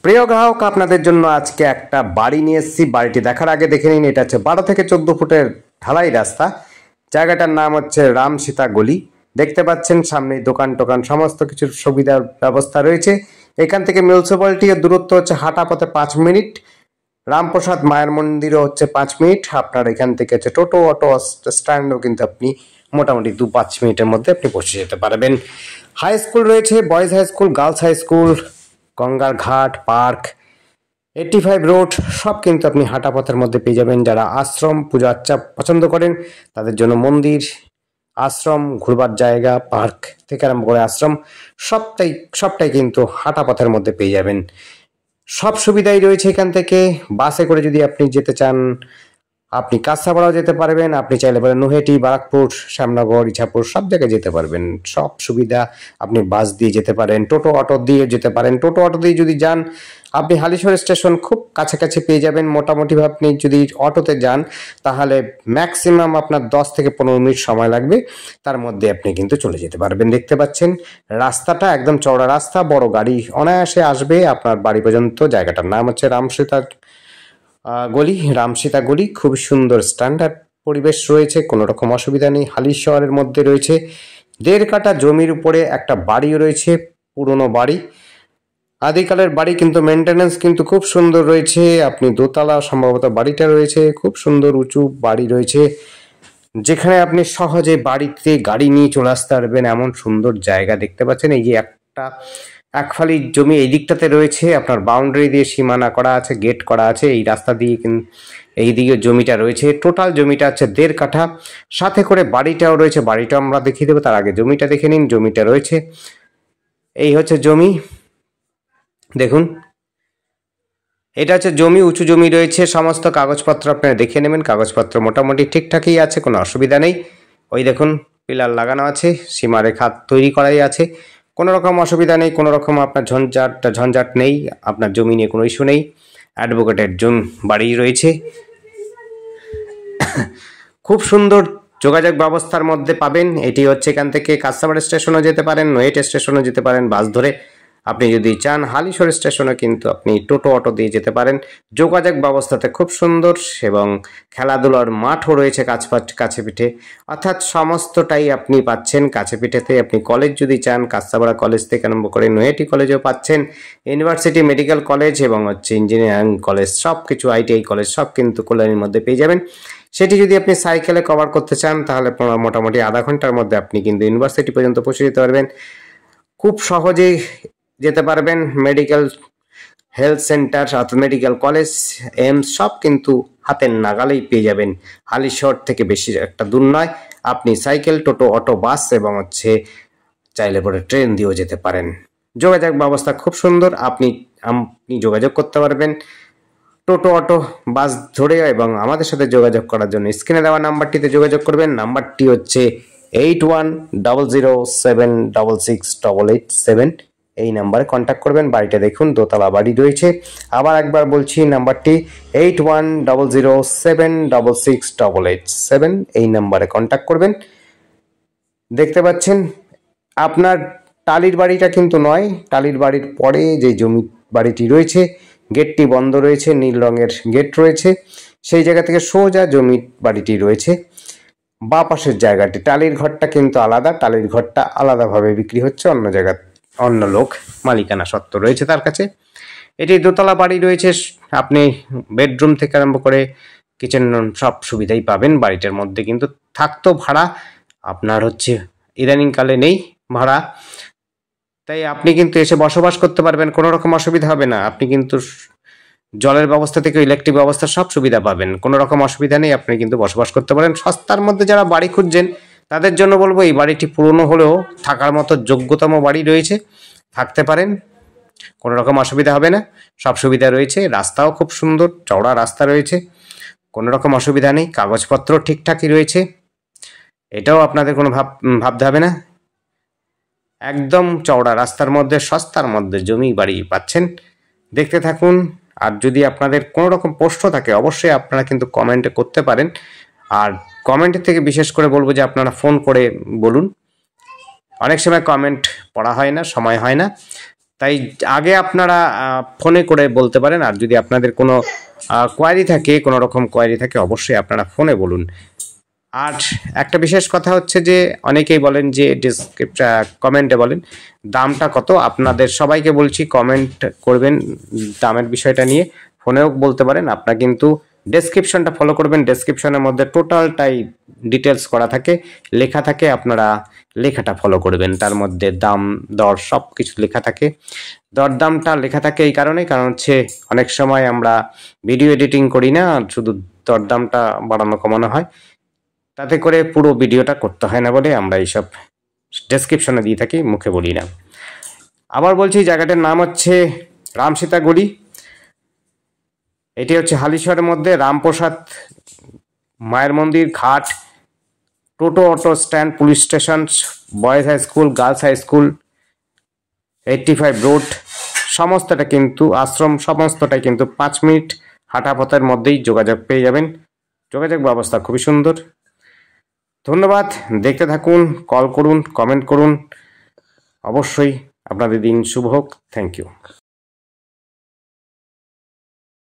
প্রিয় গ্রাহক, আপনাদের জন্য আজকে একটা বাড়ি নিয়ে এসেছি। বাড়িটি দেখার আগে দেখে নিন, এটা হচ্ছে 12 থেকে 14 ফুটের ঢালাই রাস্তা। জায়গাটার নাম হচ্ছে রামসীতা গলি। দেখতে পাচ্ছেন সামনে দোকান টোকান সমস্ত কিছুর সুবিধার ব্যবস্থা রয়েছে। এখান থেকে মিউনিসিপ্যালিটির দূরত্ব হচ্ছে হাঁটা পথে 5 মিনিট। রামপ্রসাদ মায়ের মন্দিরও হচ্ছে 5 মিনিট। আপনার এখান থেকে হচ্ছে টোটো অটো স্ট্যান্ডও কিন্তু আপনি মোটামুটি 2-5 মিনিটের মধ্যে আপনি পৌঁছে যেতে পারবেন। হাই স্কুল রয়েছে, boys high school, girls high school, গঙ্গার ঘাট, পার্ক, 85 রোড সব কিন্তু আপনি হাঁটা পথের মধ্যে পেয়ে যাবেন। যারা আশ্রম পূজা আর্চা পছন্দ করেন তাদের জন্য মন্দির, আশ্রম, ঘুরবার জায়গা, পার্ক থেকে আরম্ভ করে আশ্রম সবটাই কিন্তু হাঁটা পথের মধ্যে পেয়ে যাবেন। সব সুবিধাই রয়েছে এখান থেকে। বাসে করে যদি আপনি যেতে চান আপনি কাঁচরাপাড়াও যেতে পারবেন। আপনি চাইলে পারেন নৈহাটি, বারাকপুর, শ্যামনগর, ইছাপুর সব জায়গায় যেতে পারবেন। সব সুবিধা আপনি বাস দিয়ে যেতে পারেন, টোটো অটো দিয়ে যেতে পারেন। টোটো অটো দিয়ে যদি যান আপনি হালিশহর স্টেশন খুব কাছাকাছি পেয়ে যাবেন। মোটামুটি আপনি যদি অটোতে যান তাহলে ম্যাক্সিমাম আপনার 10 থেকে 15 মিনিট সময় লাগবে, তার মধ্যে আপনি কিন্তু চলে যেতে পারবেন। দেখতে পাচ্ছেন রাস্তাটা একদম চওড়া রাস্তা, বড় গাড়ি অনায়াসে আসবে আপনার বাড়ি পর্যন্ত। জায়গাটার নাম হচ্ছে রামসীতা গলি। খুব সুন্দর স্ট্যান্ডার্ড পরিবেশ রয়েছে, কোনো রকম অসুবিধা নেই। হালিশহরের মধ্যে রয়েছে 1.5 কাঠা জমির উপরে একটা বাড়িও রয়েছে, পুরনো বাড়ি, আদিকালের বাড়ি, কিন্তু মেনটেনেন্স কিন্তু খুব সুন্দর রয়েছে। আপনি দোতলা সম্ভবত বাড়িটা রয়েছে, খুব সুন্দর উঁচু বাড়ি রয়েছে, যেখানে আপনি সহজে বাড়িতে গাড়ি নিয়ে চলে আসতে পারবেন। এমন সুন্দর জায়গা দেখতে পাচ্ছেন। এই যে এক ফালি জমি এই দিকটাতে রয়েছে, আপনার বাউন্ডারি দিয়ে সীমানা করা আছে, গেট করা আছে। এই রাস্তা দিয়ে এই দিকে জমিটা রয়েছে। টোটাল জমিটা হচ্ছে 1.5 কাঠা, সাথে করে বাড়িটাও রয়েছে। বাড়িটাও আমরা দেখিয়ে দেবো, তার আগে জমিটা দেখে নিন। জমিটা রয়েছে, এই হচ্ছে জমি, দেখুন এটা হচ্ছে জমি, উঁচু জমি রয়েছে। সমস্ত কাগজপত্র আপনারা দেখে নেবেন। কাগজপত্র মোটামুটি ঠিকঠাকই আছে, কোনো অসুবিধা নেই। ওই দেখুন পিলার লাগানো আছে, সীমারেখা তৈরি করাই আছে, কোনো রকম অসুবিধা নেই, কোনো রকম আপনার ঝঞ্ঝাট নেই। আপনার জমি নিয়ে কোনো ইস্যু নেই। অ্যাডভোকেটের বাড়ি রয়েছে, খুব সুন্দর যোগাযোগ ব্যবস্থার মধ্যে পাবেন। এটি হচ্ছে এখান থেকে কাঁচরাপাড়া স্টেশনও যেতে পারেন, নৈহাটি স্টেশনও যেতে পারেন বাস ধরে। আপনি যদি চান হালিশহর স্টেশনে কিন্তু আপনি টোটো অটো দিয়ে যেতে পারেন। যোগাযোগ ব্যবস্থাতে খুব সুন্দর, এবং খেলাধুলার মাঠও রয়েছে কাছে পিঠে, অর্থাৎ সমস্তটাই আপনি পাচ্ছেন কাছে পিঠেতে। আপনি কলেজ যদি চান, কাঁচরাপাড়া কলেজ থেকে আরম্ভ করে নৈহাটি কলেজও পাচ্ছেন, ইউনিভার্সিটি, মেডিকেল কলেজ এবং হচ্ছে ইঞ্জিনিয়ারিং কলেজ, সব কিছু, ITI কলেজ সব কিন্তু কল্যাণীর মধ্যে পেয়ে যাবেন। সেটি যদি আপনি সাইকেলে কভার করতে চান তাহলে মোটামুটি আধা ঘন্টার মধ্যে আপনি কিন্তু ইউনিভার্সিটি পর্যন্ত পৌঁছে যেতে পারবেন। খুব সহজেই যেতে পারবেন। Medical, health centre, medical college, AIIMS সব কিন্তু হাতের নাগালেই পেয়ে যাবেন। হালিশহর থেকে বেশি একটা দূর নয়। আপনি সাইকেল, টোটো, অটো, বাস এবং হচ্ছে চাইলে পরে ট্রেন দিয়েও যেতে পারেন। যোগাযোগ ব্যবস্থা খুব সুন্দর, আপনি যোগাযোগ করতে পারবেন টোটো, অটো, বাস ধরে। এবং আমাদের সাথে যোগাযোগ করার জন্য স্ক্রিনে দেওয়া নাম্বারটিতে যোগাযোগ করবেন। নাম্বারটি হচ্ছে 8100766887। এই নাম্বারে কন্ট্যাক্ট করবেন। বাড়িটা দেখুন, দোতলা বাড়ি রয়েছে। আবার একবার বলছি নাম্বারটি 8100766887। এই নাম্বারে কন্ট্যাক্ট করবেন। দেখতে পাচ্ছেন আপনার টালির বাড়িটা কিন্তু নয়, টালির বাড়ির পরে যে জমি বাড়িটি রয়েছে, গেটটি বন্ধ রয়েছে, নীল রঙের গেট রয়েছে, সেই জায়গা থেকে সোজা জমি বাড়িটি রয়েছে। বা পাশের জায়গাটি, টালির ঘরটা কিন্তু আলাদা, টালির ঘরটা আলাদাভাবে বিক্রি হচ্ছে, অন্য জায়গায় অন্য লোক মালিকানা সত্ত্ব রয়েছে তার কাছে। এটি দোতলা বাড়ি রয়েছে। আপনি বেডরুম থেকে আরম্ভ করে কিচেন সব সুবিধাই পাবেন বাড়িটার মধ্যে। কিন্তু থাকতো ভাড়া আপনার হচ্ছে ইদানিংকালে নেই ভাড়া, তাই আপনি কিন্তু এসে বসবাস করতে পারবেন, কোনো রকম অসুবিধা হবে না। আপনি কিন্তু জলের ব্যবস্থা থেকে ইলেকট্রিক ব্যবস্থা সব সুবিধা পাবেন, কোনো রকম অসুবিধা নেই। আপনি কিন্তু বসবাস করতে পারেন। সস্তার মধ্যে যারা বাড়ি খুঁজছেন তাদের জন্য বলবো এই বাড়িটি পুরনো হলেও থাকার মতো যোগ্যতম বাড়ি রয়েছে, থাকতে পারেন, কোনো রকম অসুবিধা হবে না। সব সুবিধা রয়েছে, রাস্তাও খুব সুন্দর, চওড়া রাস্তা রয়েছে, কোনো রকম অসুবিধা নেই। কাগজপত্র ঠিকঠাকই রয়েছে, এটাও আপনাদের কোনো ভাবতে হবে না। একদম চওড়া রাস্তার মধ্যে সস্তার মধ্যে জমি বাড়ি পাচ্ছেন। দেখতে থাকুন। আর যদি আপনাদের কোনো রকম প্রশ্ন থাকে অবশ্যই আপনারা কিন্তু কমেন্টে করতে পারেন। আর কমেন্টের থেকে বিশেষ করে বলবো যে আপনারা ফোন করে বলুন। অনেক সময় কমেন্ট পড়া হয় না, সময় হয় না, তাই আগে আপনারা ফোনে করে বলতে পারেন, আর যদি আপনাদের কোনো কোয়ারি থাকে, কোনো রকম কোয়ারি থাকে, অবশ্যই আপনারা ফোনে বলুন। আর একটা বিশেষ কথা হচ্ছে যে অনেকেই বলেন যে কমেন্টে বলেন দামটা কত। আপনাদের সবাইকে বলছি কমেন্ট করবেন দামের বিষয়টা নিয়ে, ফোনেও বলতে পারেন। আপনারা কিন্তু ডেসক্রিপশনটা ফলো করবেন, ডেসক্রিপশনের মধ্যে টোটালটাই ডিটেলস করা থাকে, লেখা থাকে, আপনারা লেখাটা ফলো করবেন। তার মধ্যে দাম দর সব কিছু লেখা থাকে। দরদামটা লেখা থাকে এই কারণে, কারণ হচ্ছে অনেক সময় আমরা ভিডিও এডিটিং করি না, শুধু দরদামটা বাড়ানো কমানো হয়, তাতে করে পুরো ভিডিওটা করতে হয় না বলে আমরা এইসব ডেসক্রিপশনে দিয়ে থাকি, মুখে বলি না। আবার বলছি, জায়গাটার নাম হচ্ছে রামসীতাগুড়ি। এটি হচ্ছে হালিশহরের মধ্যে রামপ্রসাদ মায়ের মন্দির, ঘাট, টোটো, auto stand, police station, boys high school, girls high school, 85 road, সমস্তটা কিন্তু আশ্রম, সমস্তটাই কিন্তু 5 মিনিট হাঁটা পথের মধ্যেই যোগাযোগ পেয়ে যাবেন। যোগাযোগ ব্যবস্থা খুবই সুন্দর। ধন্যবাদ, দেখতে থাকুন, কল করুন, কমেন্ট করুন। অবশ্যই আপনাদের দিন শুভ হোক। Thank you.